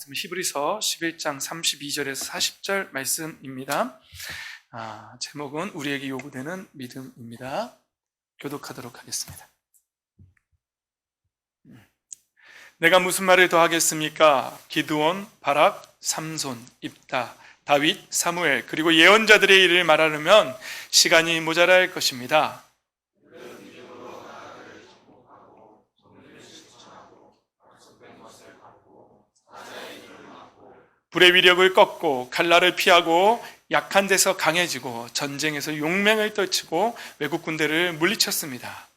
말씀 히브리서 11장 32절에서 40절 말씀입니다. 제목은 우리에게 요구되는 믿음입니다. 교독하도록 하겠습니다. 내가 무슨 말을 더 하겠습니까? 기드온, 바락, 삼손, 입다, 다윗, 사무엘 그리고 예언자들의 일을 말하려면 시간이 모자랄 것입니다. 불의 위력을 꺾고 칼날을 피하고 약한 데서 강해지고 전쟁에서 용맹을 떨치고 외국 군대를 물리쳤습니다.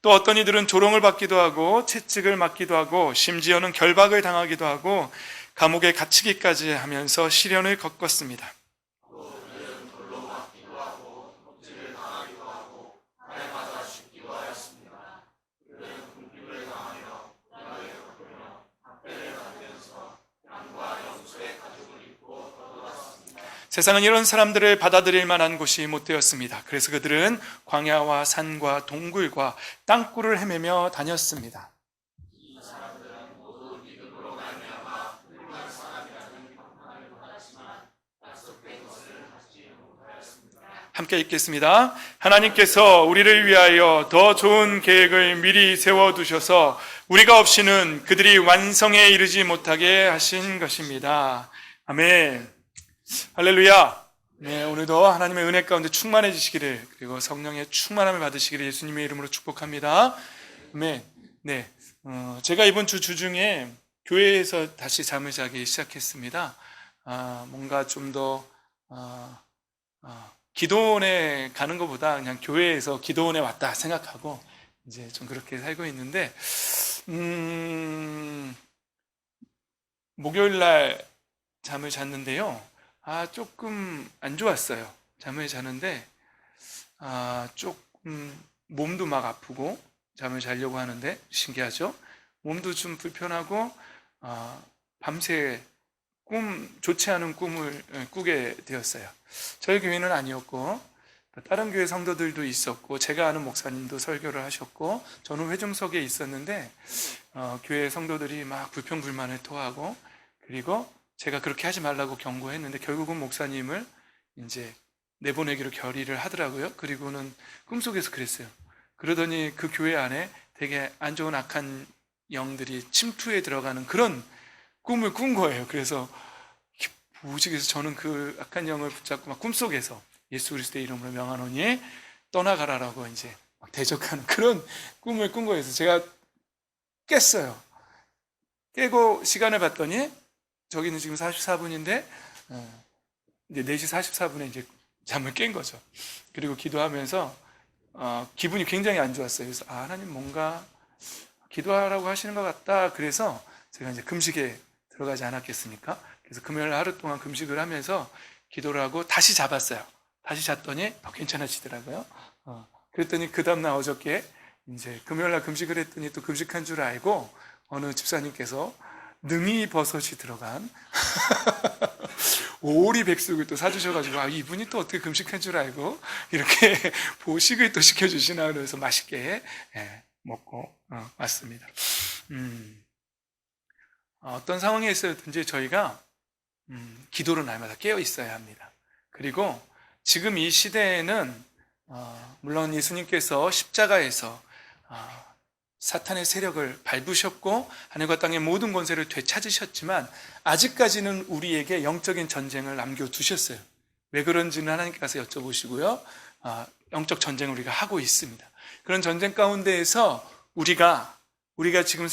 또 어떤 이들은 조롱을 받기도 하고 채찍을 맞기도 하고 심지어는 결박을 당하기도 하고 감옥에 갇히기까지 하면서 시련을 겪었습니다. 세상은 이런 사람들을 받아들일 만한 곳이 못 되었습니다. 그래서 그들은 광야와 산과 동굴과 땅굴을 헤매며 다녔습니다. 함께 읽겠습니다. 하나님께서 우리를 위하여 더 좋은 계획을 미리 세워두셔서 우리가 없이는 그들이 완성에 이르지 못하게 하신 것입니다. 아멘. 할렐루야. 네, 오늘도 하나님의 은혜 가운데 충만해지시기를 그리고 성령의 충만함을 받으시기를 예수님의 이름으로 축복합니다. 아멘. 네, 제가 이번 주 중에 교회에서 다시 잠을 자기 시작했습니다. 뭔가 좀 더 기도원에 가는 것보다 그냥 교회에서 기도원에 왔다 생각하고 이제 좀 그렇게 살고 있는데 목요일 날 잠을 잤는데요. 조금 안 좋았어요. 잠을 자는데 조금 몸도 막 아프고 잠을 자려고 하는데 신기하죠? 몸도 좀 불편하고 밤새 좋지 않은 꿈을 꾸게 되었어요. 저희 교회는 아니었고 다른 교회 성도들도 있었고 제가 아는 목사님도 설교를 하셨고 저는 회중석에 있었는데 교회 성도들이 막 불평불만을 토하고 그리고 제가 그렇게 하지 말라고 경고했는데 결국은 목사님을 이제 내보내기로 결의를 하더라고요. 그리고는 꿈속에서 그랬어요. 그러더니 그 교회 안에 되게 안 좋은 악한 영들이 침투해 들어가는 그런 꿈을 꾼 거예요. 그래서 무직에서 저는 그 악한 영을 붙잡고 막 꿈속에서 예수 그리스도의 이름으로 명하노니 떠나가라라고 이제 막 대적하는 그런 꿈을 꾼 거예요. 그래서 제가 깼어요. 깨고 시간을 봤더니 저기는 지금 44분인데 이제 4시 44분에 이제 잠을 깬 거죠. 그리고 기도하면서 기분이 굉장히 안 좋았어요. 그래서 하나님 뭔가 기도하라고 하시는 것 같다. 그래서 제가 이제 금식에 들어가지 않았겠습니까? 그래서 금요일 하루 동안 금식을 하면서 기도를 하고 다시 잡았어요. 다시 잤더니 괜찮아지더라고요. 그랬더니 그 다음날 어저께 이제 금요일 날 금식을 했더니 또 금식한 줄 알고 어느 집사님께서 능이 버섯이 들어간 오리 백숙을 또 사주셔가지고 이분이 또 어떻게 금식한 줄 알고 이렇게 보식을 또 시켜주시나 그래서 맛있게 먹고 왔습니다. 어떤 상황에 있어든지 저희가 기도로 날마다 깨어 있어야 합니다. 그리고 지금 이 시대에는 물론 예수님께서 십자가에서 사탄의 세력을 밟으셨고 하늘과 땅의 모든 권세를 되찾으셨지만 아직까지는 우리에게 영적인 전쟁을 남겨두셨어요. 왜 그런지는 하나님께서 여쭤보시고요. 영적 전쟁을 우리가 하고 있습니다. 그런 전쟁 가운데에서 우리가 지금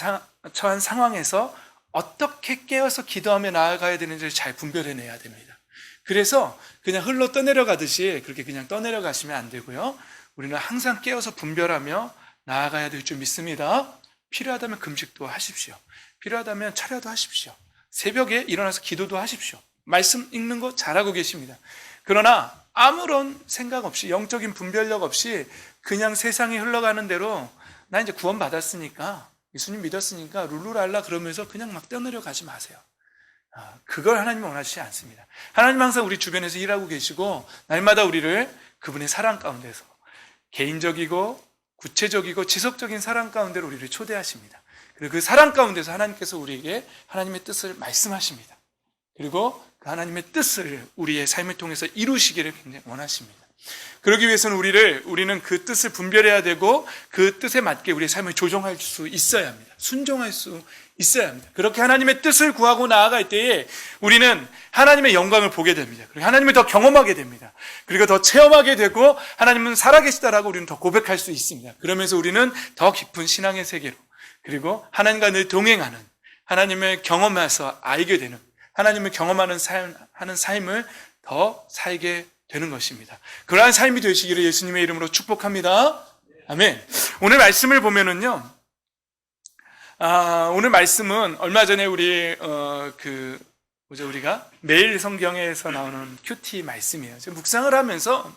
처한 상황에서 어떻게 깨어서 기도하며 나아가야 되는지를 잘 분별해내야 됩니다. 그래서 그냥 흘러 떠내려가듯이 그렇게 그냥 떠내려가시면 안 되고요. 우리는 항상 깨어서 분별하며 나아가야 될 줄 믿습니다. 필요하다면 금식도 하십시오. 필요하다면 철야도 하십시오. 새벽에 일어나서 기도도 하십시오. 말씀 읽는 거 잘하고 계십니다. 그러나 아무런 생각 없이 영적인 분별력 없이 그냥 세상이 흘러가는 대로 나 이제 구원 받았으니까 예수님 믿었으니까 룰루랄라 그러면서 그냥 막 떠내려가지 마세요. 그걸 하나님은 원하시지 않습니다. 하나님은 항상 우리 주변에서 일하고 계시고 날마다 우리를 그분의 사랑 가운데서 개인적이고 구체적이고 지속적인 사랑 가운데로 우리를 초대하십니다. 그리고 그 사랑 가운데서 하나님께서 우리에게 하나님의 뜻을 말씀하십니다. 그리고 그 하나님의 뜻을 우리의 삶을 통해서 이루시기를 굉장히 원하십니다. 그러기 위해서는 우리는 그 뜻을 분별해야 되고 그 뜻에 맞게 우리의 삶을 조정할 수 있어야 합니다. 순종할 수 있어야 합니다. 그렇게 하나님의 뜻을 구하고 나아갈 때에 우리는 하나님의 영광을 보게 됩니다. 그리고 하나님을 더 경험하게 됩니다. 그리고 더 체험하게 되고 하나님은 살아계시다라고 우리는 더 고백할 수 있습니다. 그러면서 우리는 더 깊은 신앙의 세계로 그리고 하나님과 늘 동행하는 하나님을 경험해서 알게 되는 하나님을 경험하는 삶을 더 살게 되는 것입니다. 그러한 삶이 되시기를 예수님의 이름으로 축복합니다. 아멘. 오늘 말씀을 보면은요, 오늘 말씀은 얼마 전에 우리가 매일 성경에서 나오는 큐티 말씀이에요. 제가 묵상을 하면서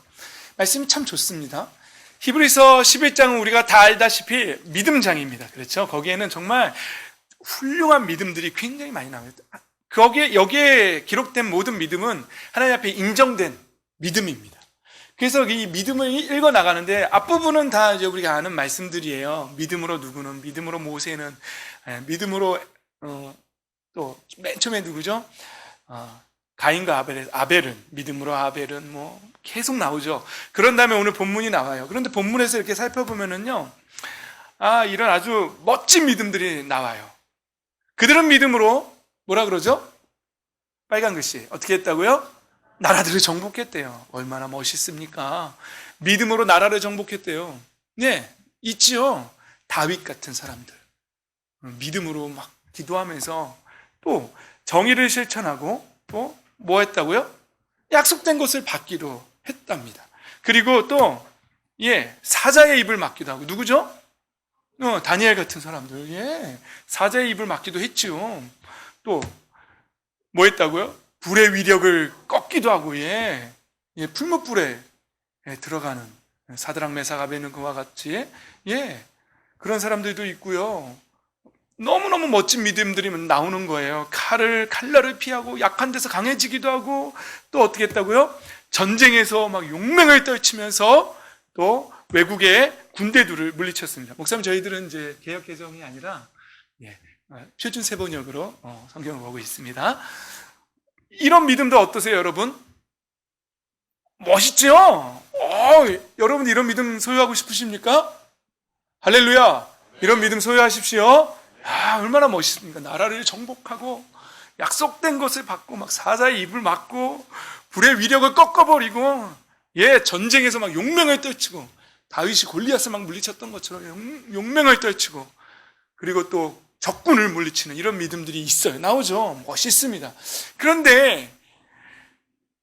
말씀이 참 좋습니다. 히브리서 11장은 우리가 다 알다시피 믿음장입니다. 그렇죠? 거기에는 정말 훌륭한 믿음들이 굉장히 많이 나옵니다. 여기에 기록된 모든 믿음은 하나님 앞에 인정된 믿음입니다. 그래서 이 믿음을 읽어 나가는데 앞부분은 다 이제 우리가 아는 말씀들이에요. 믿음으로 누구는, 믿음으로 모세는, 믿음으로 또 맨 처음에 누구죠? 가인과 아벨은 믿음으로 아벨은 뭐 계속 나오죠. 그런 다음에 오늘 본문이 나와요. 그런데 본문에서 이렇게 살펴보면은요, 이런 아주 멋진 믿음들이 나와요. 그들은 믿음으로 뭐라 그러죠? 빨간 글씨 어떻게 했다고요? 나라들을 정복했대요. 얼마나 멋있습니까? 믿음으로 나라를 정복했대요. 네, 있지요. 다윗 같은 사람들. 믿음으로 막 기도하면서 또 정의를 실천하고 또 뭐 했다고요? 약속된 것을 받기도 했답니다. 그리고 또 사자의 입을 막기도 하고. 누구죠? 다니엘 같은 사람들. 사자의 입을 막기도 했지요. 또 뭐 했다고요? 불의 위력을 꺾기도 하고, 풀무불에 들어가는 사드락 메삭 아베느고와 같이, 그런 사람들도 있고요. 너무너무 멋진 믿음들이 나오는 거예요. 칼날을 피하고 약한 데서 강해지기도 하고, 또 어떻게 했다고요? 전쟁에서 막 용맹을 떨치면서 또 외국의 군대들을 물리쳤습니다. 목사님, 저희들은 이제 개역 개정이 아니라 표준 세번역으로 성경을 보고 있습니다. 이런 믿음도 어떠세요, 여러분? 멋있죠? 여러분 이런 믿음 소유하고 싶으십니까? 할렐루야! 이런 믿음 소유하십시오. 얼마나 멋있습니까? 나라를 정복하고 약속된 것을 받고 막 사자의 입을 막고 불의 위력을 꺾어버리고 전쟁에서 막 용맹을 떨치고 다윗이 골리앗을 막 물리쳤던 것처럼 용맹을 떨치고 그리고 또 적군을 물리치는 이런 믿음들이 있어요. 나오죠. 멋있습니다. 그런데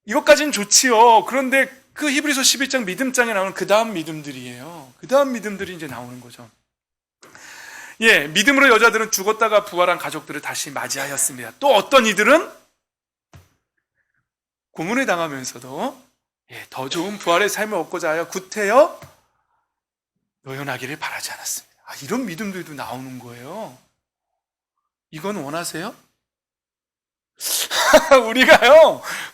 이것까지는 좋지요. 그런데 그 히브리서 11장 믿음장에 나오는 그 다음 믿음들이에요. 그 다음 믿음들이 이제 나오는 거죠. 믿음으로 여자들은 죽었다가 부활한 가족들을 다시 맞이하였습니다. 또 어떤 이들은 고문을 당하면서도 더 좋은 부활의 삶을 얻고자 하여 구태여 노연하기를 바라지 않았습니다. 이런 믿음들도 나오는 거예요. 이건 원하세요?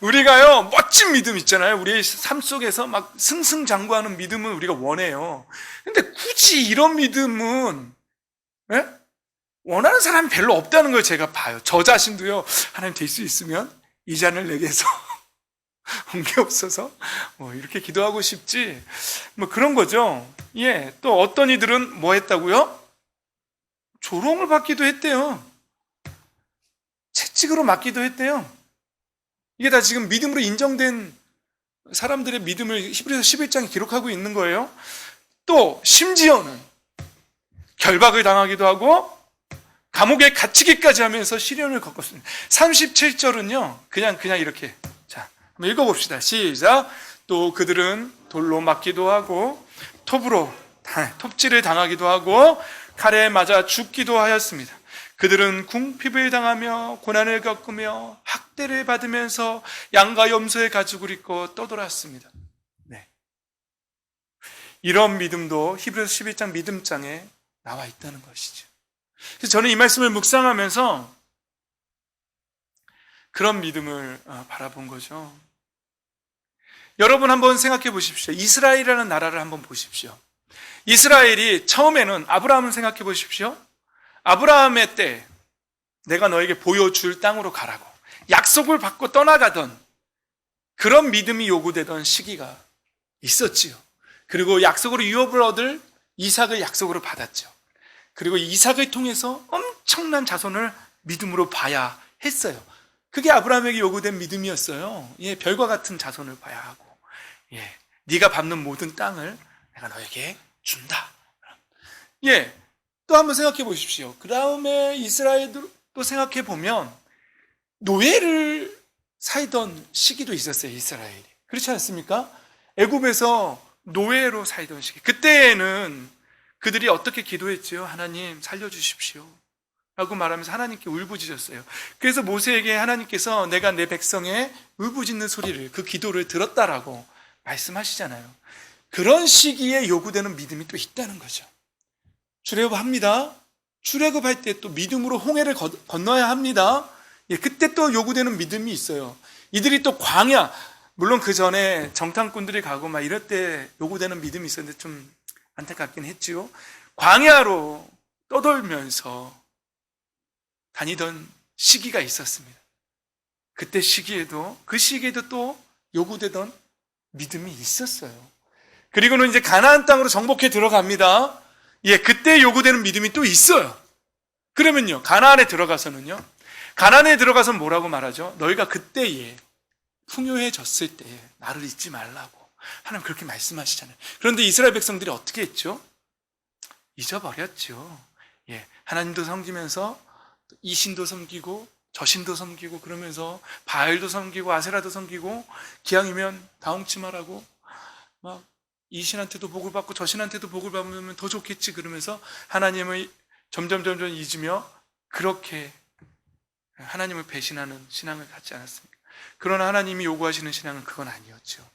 우리가요, 멋진 믿음 있잖아요. 우리의 삶 속에서 막 승승장구하는 믿음은 우리가 원해요. 근데 굳이 이런 믿음은, 원하는 사람이 별로 없다는 걸 제가 봐요. 저 자신도요, 하나님 될 수 있으면 이 잔을 내게서 옮겨없어서, 이렇게 기도하고 싶지, 그런 거죠. 또 어떤 이들은 뭐 했다고요? 조롱을 받기도 했대요. 채찍으로 맞기도 했대요. 이게 다 지금 믿음으로 인정된 사람들의 믿음을 히브리서 11장에 기록하고 있는 거예요. 또 심지어는 결박을 당하기도 하고 감옥에 갇히기까지 하면서 시련을 겪었습니다. 37절은요 그냥 이렇게 한번 읽어봅시다. 시작. 또 그들은 돌로 맞기도 하고 톱질을 당하기도 하고 칼에 맞아 죽기도 하였습니다. 그들은 궁핍을 당하며 고난을 겪으며 학대를 받으면서 양과 염소의 가죽을 입고 떠돌았습니다. 이런 믿음도 히브리서 11장 믿음장에 나와 있다는 것이죠. 그래서 저는 이 말씀을 묵상하면서 그런 믿음을 바라본 거죠. 여러분 한번 생각해 보십시오. 이스라엘이라는 나라를 한번 보십시오. 이스라엘이 처음에는 아브라함을 생각해 보십시오. 아브라함의 때 내가 너에게 보여줄 땅으로 가라고 약속을 받고 떠나가던 그런 믿음이 요구되던 시기가 있었지요. 그리고 약속으로 유업을 얻을 이삭을 약속으로 받았죠. 그리고 이삭을 통해서 엄청난 자손을 믿음으로 봐야 했어요. 그게 아브라함에게 요구된 믿음이었어요. 예, 별과 같은 자손을 봐야 하고, 예, 네가 밟는 모든 땅을 내가 너에게 준다. 예, 또 한번 생각해 보십시오. 그 다음에 이스라엘도 또 생각해 보면 노예를 살던 시기도 있었어요. 이스라엘이. 그렇지 않습니까? 애굽에서 노예로 살던 시기. 그때에는 그들이 어떻게 기도했지요? 하나님 살려주십시오 라고 말하면서 하나님께 울부짖었어요. 그래서 모세에게 하나님께서 내가 내 백성의 울부짖는 소리를, 그 기도를 들었다라고 말씀하시잖아요. 그런 시기에 요구되는 믿음이 또 있다는 거죠. 출애굽합니다. 출애굽할 때 또 믿음으로 홍해를 건너야 합니다. 예, 그때 또 요구되는 믿음이 있어요. 이들이 또 광야, 물론 그 전에 정탐꾼들이 가고 막 이럴 때 요구되는 믿음이 있었는데 좀 안타깝긴 했지요. 광야로 떠돌면서 다니던 시기가 있었습니다. 그때 시기에도, 그 시기에도 또 요구되던 믿음이 있었어요. 그리고는 이제 가나안 땅으로 정복해 들어갑니다. 예, 그때 요구되는 믿음이 또 있어요. 그러면요, 가나안에 들어가서는요, 가나안에 들어가서 뭐라고 말하죠? 너희가 그때에 풍요해졌을 때 나를 잊지 말라고 하나님 그렇게 말씀하시잖아요. 그런데 이스라엘 백성들이 어떻게 했죠? 잊어버렸죠. 예, 하나님도 섬기면서 이 신도 섬기고 저 신도 섬기고 그러면서 바알도 섬기고 아세라도 섬기고 기왕이면 다홍치마라고 막 이 신한테도 복을 받고 저 신한테도 복을 받으면 더 좋겠지 그러면서 하나님을 점점 잊으며 그렇게 하나님을 배신하는 신앙을 갖지 않았습니까? 그러나 하나님이 요구하시는 신앙은 그건 아니었죠.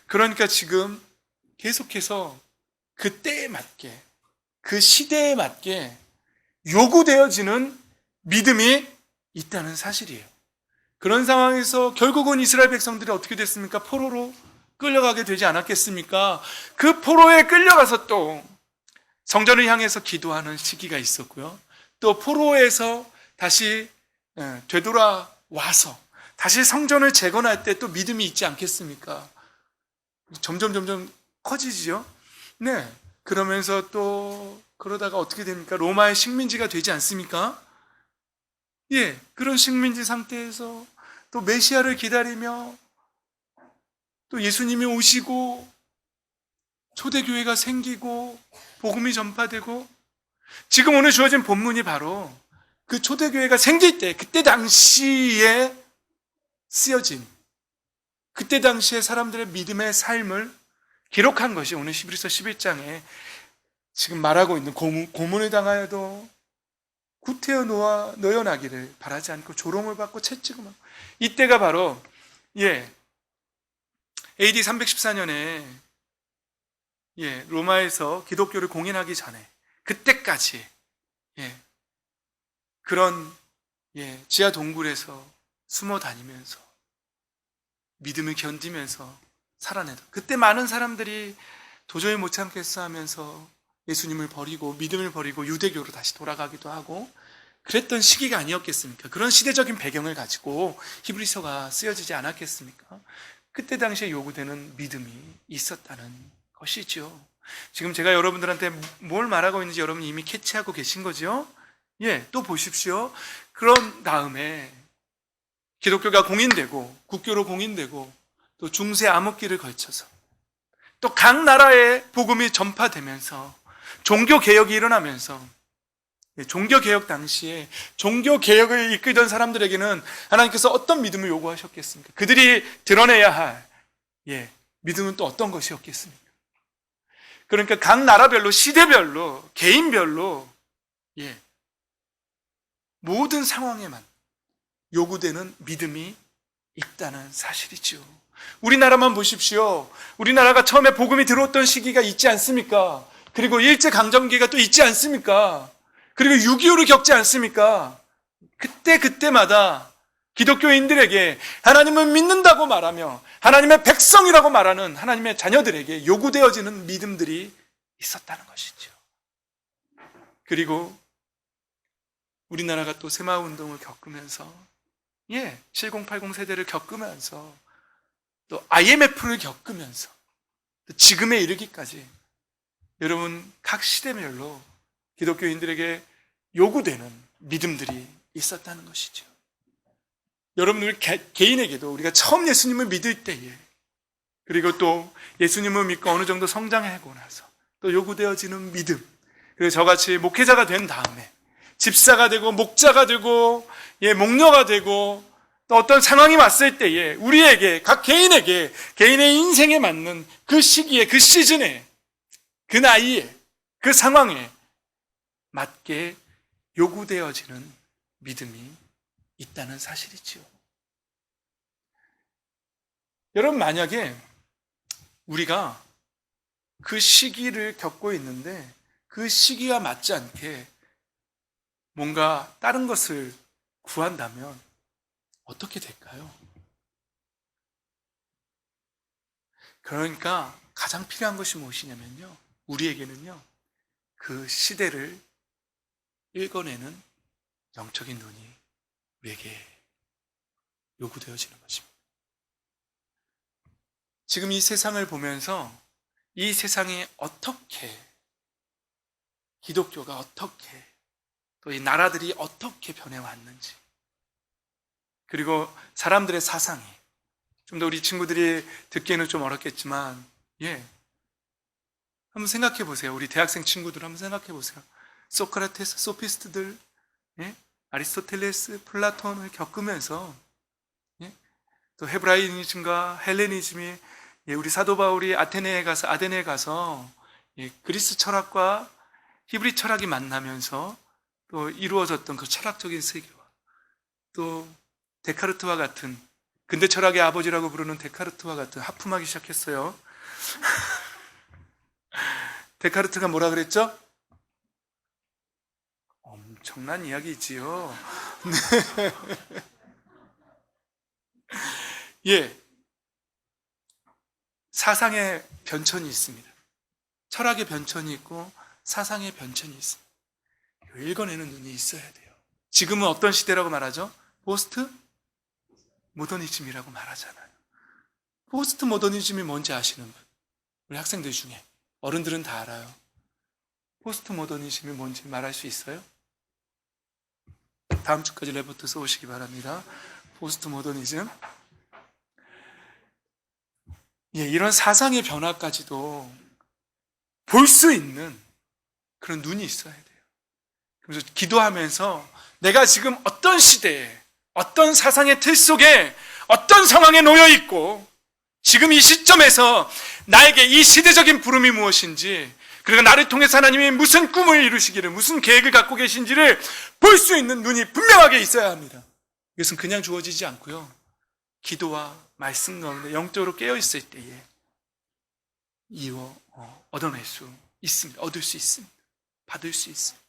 그러니까 지금 계속해서 그 때에 맞게, 그 시대에 맞게 요구되어지는 믿음이 있다는 사실이에요. 그런 상황에서 결국은 이스라엘 백성들이 어떻게 됐습니까? 포로로 끌려가게 되지 않았겠습니까? 그 포로에 끌려가서 또 성전을 향해서 기도하는 시기가 있었고요. 또 포로에서 다시 되돌아와서 다시 성전을 재건할 때 또 믿음이 있지 않겠습니까? 점점 커지죠. 네. 그러면서 또 그러다가 어떻게 됩니까? 로마의 식민지가 되지 않습니까? 예, 그런 식민지 상태에서 또 메시아를 기다리며 또 예수님이 오시고 초대교회가 생기고 복음이 전파되고 지금 오늘 주어진 본문이 바로 그 초대교회가 생길 때 그때 당시에 쓰여진 그때 당시에 사람들의 믿음의 삶을 기록한 것이 오늘 히브리서 11장에 지금 말하고 있는 고문을 당하여도 구태여 놓여나기를 바라지 않고 조롱을 받고 채찍을 받고 이때가 바로 AD 314년에 로마에서 기독교를 공인하기 전에 그때까지 그런 지하 동굴에서 숨어 다니면서 믿음을 견디면서 살아내다. 그때 많은 사람들이 도저히 못 참겠어 하면서 예수님을 버리고 믿음을 버리고 유대교로 다시 돌아가기도 하고 그랬던 시기가 아니었겠습니까? 그런 시대적인 배경을 가지고 히브리서가 쓰여지지 않았겠습니까? 그때 당시에 요구되는 믿음이 있었다는 것이죠. 지금 제가 여러분들한테 뭘 말하고 있는지 여러분이 이미 캐치하고 계신 거죠? 또 보십시오. 그런 다음에 기독교가 공인되고 국교로 공인되고 또 중세 암흑기를 걸쳐서 또 각 나라의 복음이 전파되면서 종교개혁이 일어나면서 종교개혁 당시에 종교개혁을 이끌던 사람들에게는 하나님께서 어떤 믿음을 요구하셨겠습니까? 그들이 드러내야 할 믿음은 또 어떤 것이었겠습니까? 그러니까 각 나라별로 시대별로 개인별로 모든 상황에만 요구되는 믿음이 있다는 사실이죠. 우리나라만 보십시오. 우리나라가 처음에 복음이 들어왔던 시기가 있지 않습니까? 그리고 일제강점기가 또 있지 않습니까? 그리고 6.25를 겪지 않습니까? 그때마다 기독교인들에게 하나님을 믿는다고 말하며 하나님의 백성이라고 말하는 하나님의 자녀들에게 요구되어지는 믿음들이 있었다는 것이죠. 그리고 우리나라가 또 새마을운동을 겪으면서 7080 세대를 겪으면서 또 IMF를 겪으면서 또 지금에 이르기까지 여러분 각 시대별로 기독교인들에게 요구되는 믿음들이 있었다는 것이죠. 여러분 우리 개인에게도 우리가 처음 예수님을 믿을 때에 그리고 또 예수님을 믿고 어느 정도 성장하고 나서 또 요구되어지는 믿음, 그리고 저같이 목회자가 된 다음에 집사가 되고 목자가 되고 목녀가 되고 또 어떤 상황이 왔을 때에 우리에게 각 개인에게 개인의 인생에 맞는 그 시기에 그 시즌에 그 나이에 그 상황에 맞게 요구되어지는 믿음이 있다는 사실이지요. 여러분 만약에 우리가 그 시기를 겪고 있는데 그 시기와 맞지 않게 뭔가 다른 것을 구한다면 어떻게 될까요? 그러니까 가장 필요한 것이 무엇이냐면요, 우리에게는요 그 시대를 읽어내는 영적인 눈이 우리에게 요구되어지는 것입니다. 지금 이 세상을 보면서 이 세상이 어떻게, 기독교가 어떻게, 또 이 나라들이 어떻게 변해왔는지, 그리고 사람들의 사상이 좀 더 우리 친구들이 듣기에는 좀 어렵겠지만 한번 생각해 보세요. 우리 대학생 친구들 한번 생각해 보세요. 소크라테스, 소피스트들, 아리스토텔레스, 플라톤을 겪으면서 또 헤브라이니즘과 헬레니즘이 우리 사도 바울이 아테네에 가서 그리스 철학과 히브리 철학이 만나면서 또 이루어졌던 그 철학적인 세계와 또 데카르트와 같은, 근대 철학의 아버지라고 부르는 데카르트와 같은 하품하기 시작했어요. 데카르트가 뭐라 그랬죠? 엄청난 이야기지요. 사상의 변천이 있습니다. 철학의 변천이 있고 사상의 변천이 있습니다. 읽어내는 눈이 있어야 돼요. 지금은 어떤 시대라고 말하죠? 포스트 모더니즘이라고 말하잖아요. 포스트 모더니즘이 뭔지 아시는 분? 우리 학생들 중에. 어른들은 다 알아요. 포스트 모더니즘이 뭔지 말할 수 있어요? 다음 주까지 레포트 써오시기 바랍니다. 포스트 모더니즘. 이런 사상의 변화까지도 볼 수 있는 그런 눈이 있어야 돼요. 그래서 기도하면서 내가 지금 어떤 시대에, 어떤 사상의 틀 속에, 어떤 상황에 놓여 있고 지금 이 시점에서 나에게 이 시대적인 부름이 무엇인지, 그리고 나를 통해서 하나님이 무슨 꿈을 이루시기를, 무슨 계획을 갖고 계신지를 볼 수 있는 눈이 분명하게 있어야 합니다. 이것은 그냥 주어지지 않고요, 기도와 말씀 가운데 영적으로 깨어있을 때에 얻어낼 수 있습니다. 얻을 수 있습니다. 받을 수 있습니다.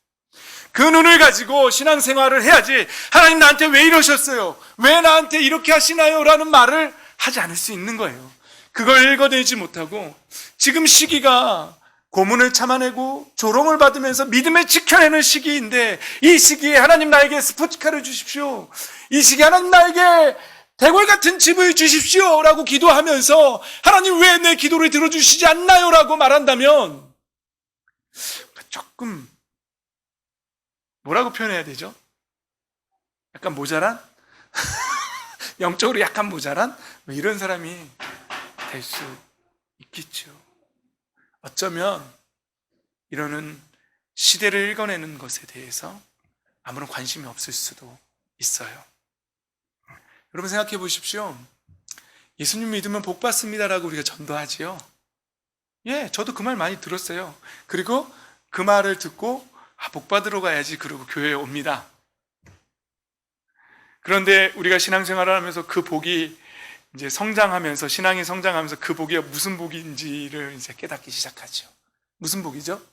그 눈을 가지고 신앙생활을 해야지 하나님 나한테 왜 이러셨어요? 왜 나한테 이렇게 하시나요? 라는 말을 하지 않을 수 있는 거예요. 그걸 읽어내지 못하고 지금 시기가 고문을 참아내고 조롱을 받으면서 믿음을 지켜내는 시기인데, 이 시기에 하나님 나에게 스포츠카를 주십시오, 이 시기에 하나님 나에게 대궐 같은 집을 주십시오 라고 기도하면서 하나님 왜 내 기도를 들어주시지 않나요? 라고 말한다면 조금 뭐라고 표현해야 되죠? 약간 모자란? 영적으로 약간 모자란? 이런 사람이 될 수 있겠죠. 어쩌면 이러는 시대를 읽어내는 것에 대해서 아무런 관심이 없을 수도 있어요. 여러분 생각해 보십시오. 예수님 믿으면 복 받습니다라고 우리가 전도하지요. 저도 그 말 많이 들었어요. 그리고 그 말을 듣고 복 받으러 가야지 그러고 교회에 옵니다. 그런데 우리가 신앙생활을 하면서 그 복이 이제 성장하면서, 신앙이 성장하면서 그 복이 무슨 복인지를 이제 깨닫기 시작하죠. 무슨 복이죠?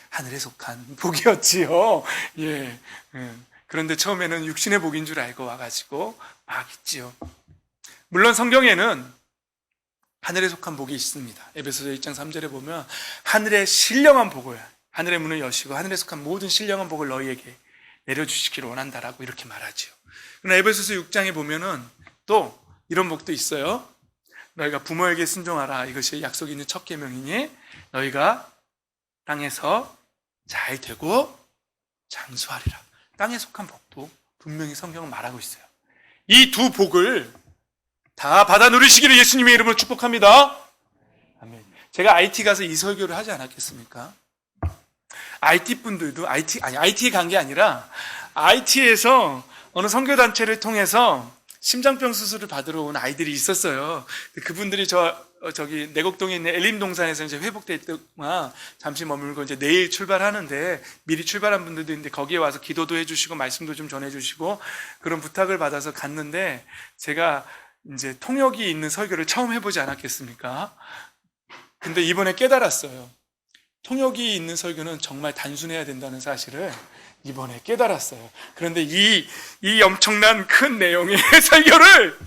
하늘에 속한 복이었지요. 그런데 처음에는 육신의 복인 줄 알고 와가지고 막 있지요. 물론 성경에는 하늘에 속한 복이 있습니다. 에베소서 1장 3절에 보면 하늘의 신령한 복을, 하늘의 문을 여시고 하늘에 속한 모든 신령한 복을 너희에게 내려주시기를 원한다라고 이렇게 말하지요. 그러나 에베소서 6장에 보면은 또 이런 복도 있어요. 너희가 부모에게 순종하라. 이것이 약속 있는 첫 계명이니 너희가 땅에서 잘 되고 장수하리라. 땅에 속한 복도 분명히 성경은 말하고 있어요. 이 두 복을 다 받아 누리시기를 예수님의 이름으로 축복합니다. 아멘. 제가 IT 가서 이 설교를 하지 않았겠습니까? IT 분들도 IT에 간 게 아니라 IT에서 어느 선교단체를 통해서 심장병 수술을 받으러 온 아이들이 있었어요. 그분들이 저기 내곡동에 있는 엘림동산에서 이제 회복될 동안 잠시 머물고 이제 내일 출발하는데 미리 출발한 분들도 있는데 거기에 와서 기도도 해주시고 말씀도 좀 전해주시고 그런 부탁을 받아서 갔는데 제가 이제 통역이 있는 설교를 처음 해보지 않았겠습니까? 근데 이번에 깨달았어요. 통역이 있는 설교는 정말 단순해야 된다는 사실을 이번에 깨달았어요. 그런데 이 엄청난 큰 내용의 설교를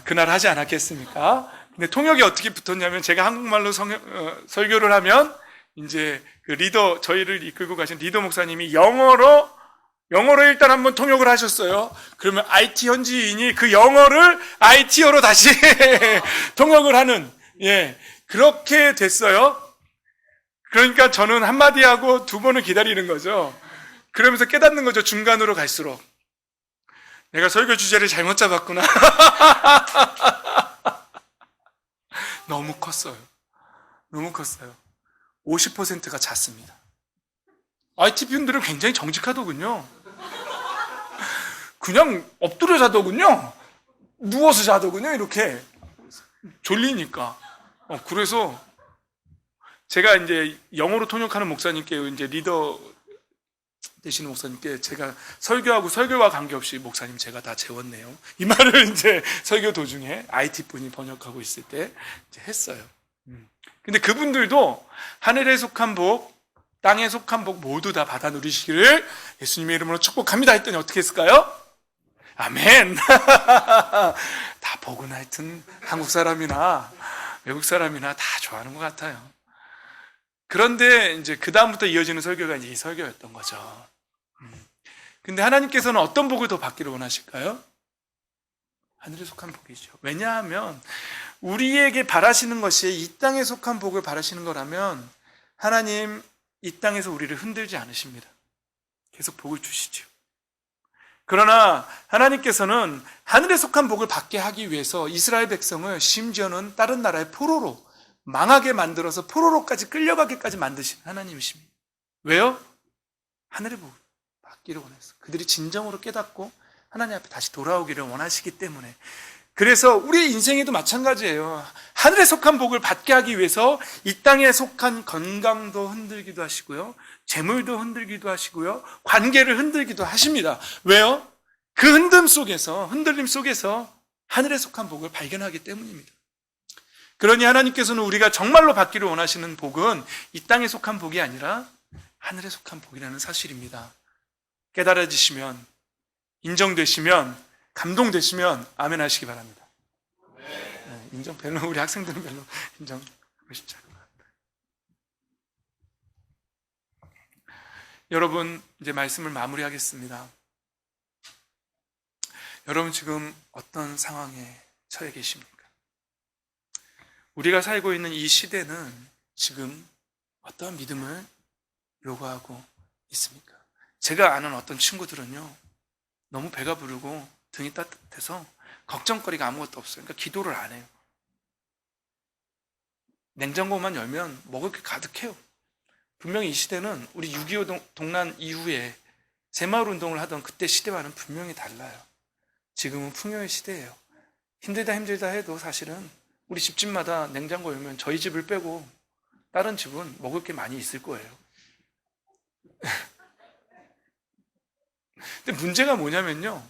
그날 하지 않았겠습니까? 근데 통역이 어떻게 붙었냐면 제가 한국말로 설교를 하면 이제 그 리더, 저희를 이끌고 가신 리더 목사님이 영어로 일단 한번 통역을 하셨어요. 그러면 IT 현지인이 그 영어를 IT어로 다시 통역을 하는, 그렇게 됐어요. 그러니까 저는 한마디 하고 두 번을 기다리는 거죠. 그러면서 깨닫는 거죠. 중간으로 갈수록. 내가 설교 주제를 잘못 잡았구나. 너무 컸어요. 너무 컸어요. 50%가 잤습니다. IT 분들은 굉장히 정직하더군요. 그냥 엎드려 자더군요. 누워서 자더군요. 이렇게 졸리니까. 그래서 제가 이제 영어로 통역하는 목사님께 이제 리더 되시는 목사님께 제가 설교하고 설교와 관계없이 목사님 제가 다 재웠네요. 이 말을 이제 설교 도중에 IT 분이 번역하고 있을 때 이제 했어요. 근데 그분들도 하늘에 속한 복, 땅에 속한 복 모두 다 받아 누리시기를 예수님의 이름으로 축복합니다 했더니 어떻게 했을까요? 아멘. 다 복은 하여튼 한국 사람이나 외국 사람이나 다 좋아하는 것 같아요. 그런데 이제 그 다음부터 이어지는 설교가 이제 이 설교였던 거죠. 근데 하나님께서는 어떤 복을 더 받기를 원하실까요? 하늘에 속한 복이죠. 왜냐하면 우리에게 바라시는 것이 이 땅에 속한 복을 바라시는 거라면 하나님 이 땅에서 우리를 흔들지 않으십니다. 계속 복을 주시죠. 그러나 하나님께서는 하늘에 속한 복을 받게 하기 위해서 이스라엘 백성을 심지어는 다른 나라의 포로로 망하게 만들어서 포로로까지 끌려가게까지 만드신 하나님이십니다. 왜요? 하늘의 복을 받기를 원했어. 그들이 진정으로 깨닫고 하나님 앞에 다시 돌아오기를 원하시기 때문에. 그래서 우리 인생에도 마찬가지예요. 하늘에 속한 복을 받게 하기 위해서 이 땅에 속한 건강도 흔들기도 하시고요, 재물도 흔들기도 하시고요, 관계를 흔들기도 하십니다. 왜요? 그 흔들림 속에서 하늘에 속한 복을 발견하기 때문입니다. 그러니 하나님께서는 우리가 정말로 받기를 원하시는 복은 이 땅에 속한 복이 아니라 하늘에 속한 복이라는 사실입니다. 깨달아지시면, 인정되시면, 감동되시면 아멘 하시기 바랍니다. 인정 별로, 우리 학생들은 별로 인정하고 싶지 않은 것 같아요. 여러분, 이제 말씀을 마무리하겠습니다. 여러분 지금 어떤 상황에 처해 계십니까? 우리가 살고 있는 이 시대는 지금 어떤 믿음을 요구하고 있습니까? 제가 아는 어떤 친구들은요, 너무 배가 부르고 등이 따뜻해서 걱정거리가 아무것도 없어요. 그러니까 기도를 안 해요. 냉장고만 열면 먹을 게 가득해요. 분명히 이 시대는 우리 6.25 동란 이후에 새마을 운동을 하던 그때 시대와는 분명히 달라요. 지금은 풍요의 시대예요. 힘들다 해도 사실은 우리 집집마다 냉장고 열면 저희 집을 빼고 다른 집은 먹을 게 많이 있을 거예요. 근데 문제가 뭐냐면요,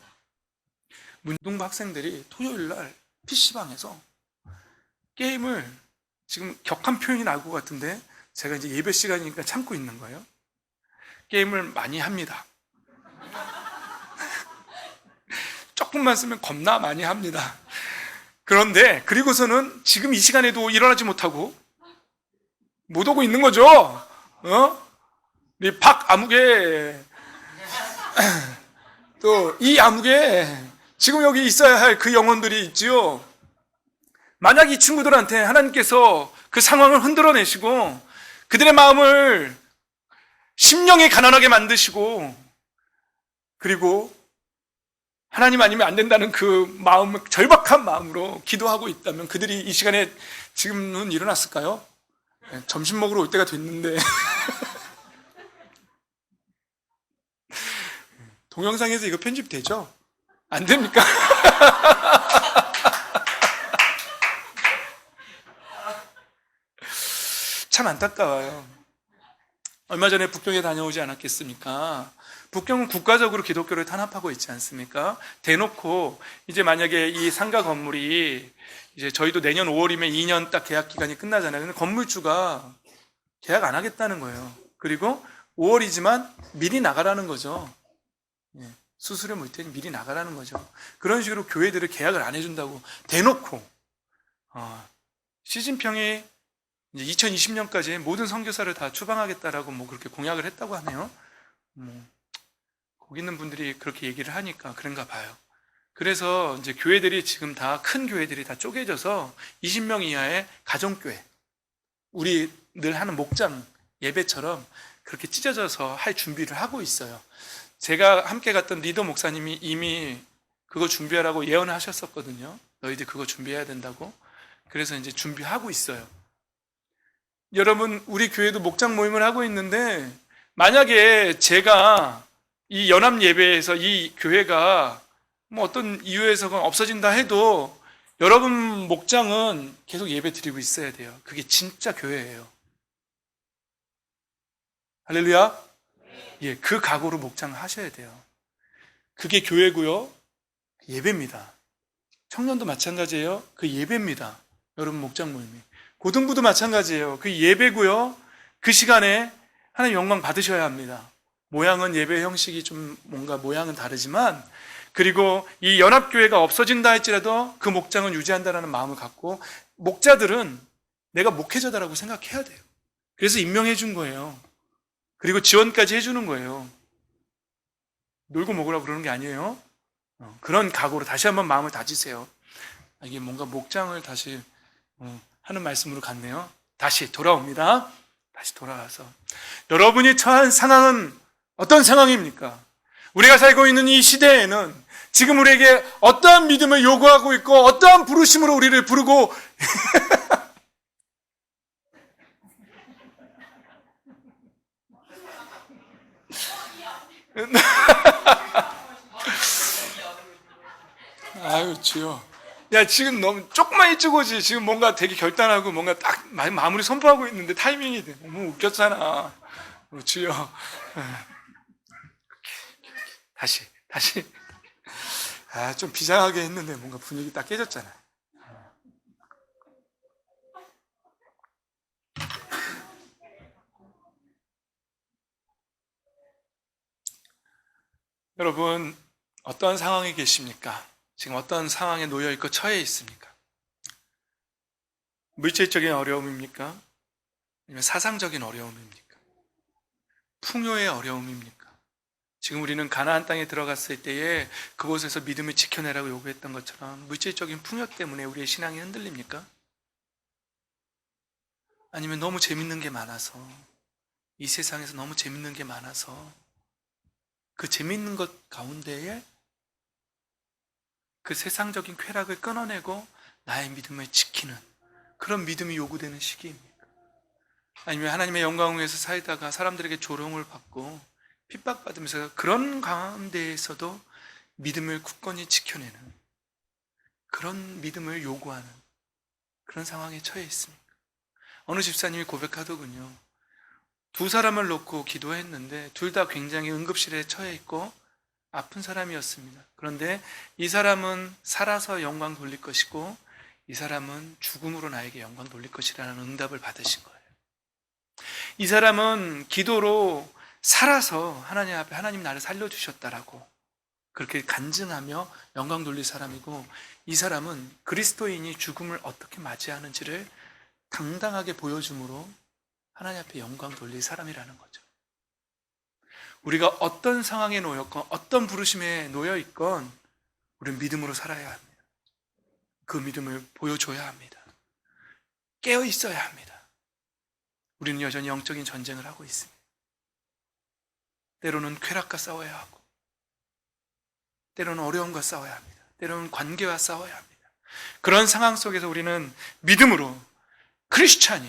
문동부 학생들이 토요일 날 PC방에서 게임을, 지금 격한 표현이 나올 것 같은데 제가 이제 예배 시간이니까 참고 있는 거예요. 게임을 많이 합니다. 학폭만 쓰면 겁나 많이 합니다. 그런데 그리고서는 지금 이 시간에도 일어나지 못하고 못 오고 있는 거죠. 우리 박아무개 또 이 아무개 지금 여기 있어야 할 그 영혼들이 있지요. 만약 이 친구들한테 하나님께서 그 상황을 흔들어내시고 그들의 마음을 심령이 가난하게 만드시고 그리고 하나님 아니면 안 된다는 그 마음, 절박한 마음으로 기도하고 있다면 그들이 이 시간에 지금은 일어났을까요? 점심 먹으러 올 때가 됐는데 동영상에서 이거 편집되죠? 안 됩니까? 참 안타까워요. 얼마 전에 북경에 다녀오지 않았겠습니까? 북경은 국가적으로 기독교를 탄압하고 있지 않습니까? 대놓고 이제 만약에 이 상가 건물이 이제 저희도 내년 5월이면 2년 딱 계약 기간이 끝나잖아요. 근데 건물주가 계약 안 하겠다는 거예요. 그리고 5월이지만 미리 나가라는 거죠. 수수료 물 테니 미리 나가라는 거죠. 그런 식으로 교회들을 계약을 안 해준다고 대놓고 시진핑이 이제 2020년까지 모든 선교사를 다 추방하겠다라고 뭐 그렇게 공약을 했다고 하네요. 거기 있는 분들이 그렇게 얘기를 하니까 그런가 봐요. 그래서 이제 교회들이 지금 다 큰 교회들이 다 쪼개져서 20명 이하의 가정교회, 우리 늘 하는 목장 예배처럼 그렇게 찢어져서 할 준비를 하고 있어요. 제가 함께 갔던 리더 목사님이 이미 그거 준비하라고 예언하셨었거든요. 너희들 그거 준비해야 된다고. 그래서 이제 준비하고 있어요. 여러분, 우리 교회도 목장 모임을 하고 있는데 만약에 제가 이 연합 예배에서 이 교회가 뭐 어떤 이유에서가 없어진다 해도 여러분 목장은 계속 예배 드리고 있어야 돼요. 그게 진짜 교회예요. 할렐루야. 예, 그 각오로 목장을 하셔야 돼요. 그게 교회고요. 예배입니다. 청년도 마찬가지예요. 그 예배입니다. 여러분 목장 모임이. 고등부도 마찬가지예요. 그 예배고요. 그 시간에 하나님 영광 받으셔야 합니다. 모양은 예배 형식이 좀 뭔가 모양은 다르지만 그리고 이 연합교회가 없어진다 할지라도 그 목장은 유지한다는 마음을 갖고 목자들은 내가 목회자다라고 생각해야 돼요. 그래서 임명해 준 거예요. 그리고 지원까지 해주는 거예요. 놀고 먹으라고 그러는 게 아니에요. 그런 각오로 다시 한번 마음을 다지세요. 이게 뭔가 목장을 다시 하는 말씀으로 갔네요. 다시 돌아옵니다. 다시 돌아와서 여러분이 처한 상황은 어떤 상황입니까? 우리가 살고 있는 이 시대에는 지금 우리에게 어떠한 믿음을 요구하고 있고 어떠한 부르심으로 우리를 부르고 아유 주여, 야 지금 너무 조금만 일찍 오지. 지금 뭔가 되게 결단하고 뭔가 딱 마무리 선포하고 있는데 타이밍이 너무 웃겼잖아. 주여. 다시 좀 비장하게 했는데 뭔가 분위기 딱 깨졌잖아. 여러분 어떤 상황에 계십니까? 지금 어떤 상황에 놓여 있고 처해 있습니까? 물질적인 어려움입니까? 아니면 사상적인 어려움입니까? 풍요의 어려움입니까? 지금 우리는 가나안 땅에 들어갔을 때에 그곳에서 믿음을 지켜내라고 요구했던 것처럼 물질적인 풍요 때문에 우리의 신앙이 흔들립니까? 아니면 너무 재밌는 게 많아서, 이 세상에서 너무 재밌는 게 많아서 그 재밌는 것 가운데에 그 세상적인 쾌락을 끊어내고 나의 믿음을 지키는 그런 믿음이 요구되는 시기입니까? 아니면 하나님의 영광을 위해서 살다가 사람들에게 조롱을 받고 핍박받으면서 그런 가운데에서도 믿음을 굳건히 지켜내는 그런 믿음을 요구하는 그런 상황에 처해 있습니까? 어느 집사님이 고백하더군요. 두 사람을 놓고 기도했는데 둘 다 굉장히 응급실에 처해 있고 아픈 사람이었습니다. 그런데 이 사람은 살아서 영광 돌릴 것이고 이 사람은 죽음으로 나에게 영광 돌릴 것이라는 응답을 받으신 거예요. 이 사람은 기도로 살아서 하나님 앞에 하나님 나를 살려주셨다라고 그렇게 간증하며 영광 돌릴 사람이고, 이 사람은 그리스도인이 죽음을 어떻게 맞이하는지를 당당하게 보여줌으로 하나님 앞에 영광 돌릴 사람이라는 거죠. 우리가 어떤 상황에 놓였건 어떤 부르심에 놓여 있건 우리는 믿음으로 살아야 합니다. 그 믿음을 보여줘야 합니다. 깨어 있어야 합니다. 우리는 여전히 영적인 전쟁을 하고 있습니다. 때로는 쾌락과 싸워야 하고, 때로는 어려움과 싸워야 합니다. 때로는 관계와 싸워야 합니다. 그런 상황 속에서 우리는 믿음으로 크리스찬이,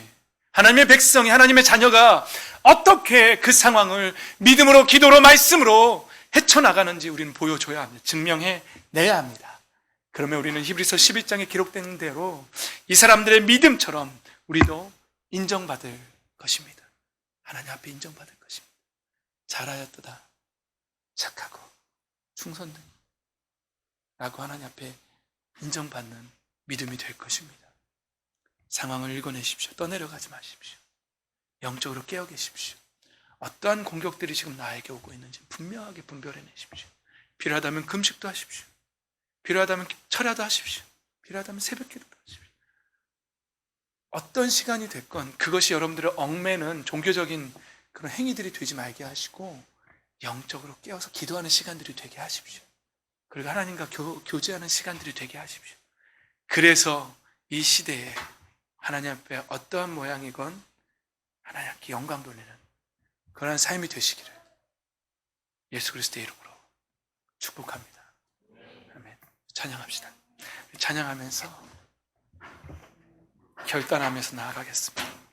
하나님의 백성이, 하나님의 자녀가 어떻게 그 상황을 믿음으로, 기도로, 말씀으로 헤쳐나가는지 우리는 보여줘야 합니다. 증명해 내야 합니다. 그러면 우리는 히브리서 11장에 기록된 대로 이 사람들의 믿음처럼 우리도 인정받을 것입니다. 하나님 앞에 인정받을 것입니다. 잘하였도다, 착하고 충성된 라고 하나님 앞에 인정받는 믿음이 될 것입니다. 상황을 읽어내십시오. 떠내려가지 마십시오. 영적으로 깨어 계십시오. 어떠한 공격들이 지금 나에게 오고 있는지 분명하게 분별해내십시오. 필요하다면 금식도 하십시오. 필요하다면 철야도 하십시오. 필요하다면 새벽기도도 하십시오. 어떤 시간이 됐건 그것이 여러분들을 얽매는 종교적인 그런 행위들이 되지 말게 하시고 영적으로 깨어서 기도하는 시간들이 되게 하십시오. 그리고 하나님과 교제하는 시간들이 되게 하십시오. 그래서 이 시대에 하나님 앞에 어떠한 모양이건 하나님 앞에 영광 돌리는 그러한 삶이 되시기를 예수 그리스도의 이름으로 축복합니다. 아멘. 찬양합시다. 찬양하면서 결단하면서 나아가겠습니다.